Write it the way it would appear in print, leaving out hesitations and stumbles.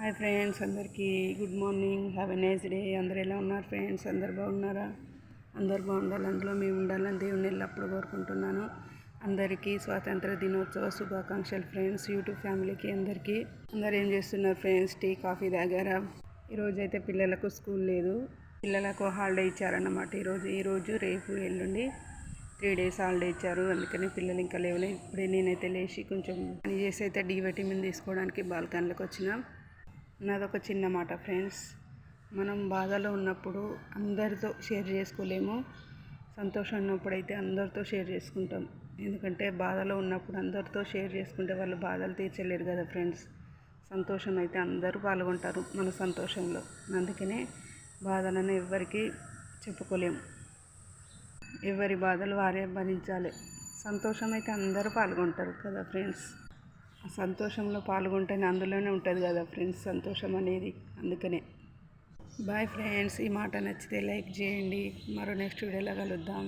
Hi friends, అందరికీ good morning. Have a nice day. అందరు ఎలా ఉన్నారు ఫ్రెండ్స్? అందరు బాగున్నారా? అందరు బాగుండాలి, అందులో మేము ఉండాలని దేవుని ఎల్లప్పుడూ కోరుకుంటున్నాను. అందరికీ స్వాతంత్ర దినోత్సవ శుభాకాంక్షలు ఫ్రెండ్స్. యూట్యూబ్ ఫ్యామిలీకి అందరికీ. అందరు ఏం చేస్తున్నారు ఫ్రెండ్స్? టీ కాఫీ తాగారా? ఈరోజైతే పిల్లలకు స్కూల్ లేదు, పిల్లలకు హాలిడే ఇచ్చారన్నమాట. ఈరోజు రేపు ఎల్లుండి 3 days హాలిడే ఇచ్చారు. అందుకని పిల్లలు ఇంకా లేవలే. ఇప్పుడే నేనైతే లేచి కొంచెం పని చేసి అయితే డి విటమిన్ తీసుకోవడానికి బాల్కనీలోకి వచ్చిన. నాదొక చిన్న మాట ఫ్రెండ్స్, మనం బాధలో ఉన్నప్పుడు అందరితో షేర్ చేసుకోలేము, సంతోషం ఉన్నప్పుడైతే అందరితో షేర్ చేసుకుంటాం. ఎందుకంటే బాధలో ఉన్నప్పుడు అందరితో షేర్ చేసుకుంటే వాళ్ళు బాధలు తీర్చలేరు కదా ఫ్రెండ్స్. సంతోషం అయితే అందరూ పాల్గొంటారు మన సంతోషంలో. అందుకనే బాధలను ఎవ్వరికి చెప్పుకోలేము, ఎవరి బాధలు వారే భరించాలి. సంతోషం అయితే అందరూ పాల్గొంటారు కదా ఫ్రెండ్స్. ఆ సంతోషంలో పాల్గొంటేనే అందులోనే ఉంటుంది కదా ఫ్రెండ్స్ సంతోషం అనేది. అందుకనే బాయ్ ఫ్రెండ్స్. ఈ మాట నచ్చితే లైక్ చేయండి. మరో నెక్స్ట్ వీడియోలో కలుద్దాం.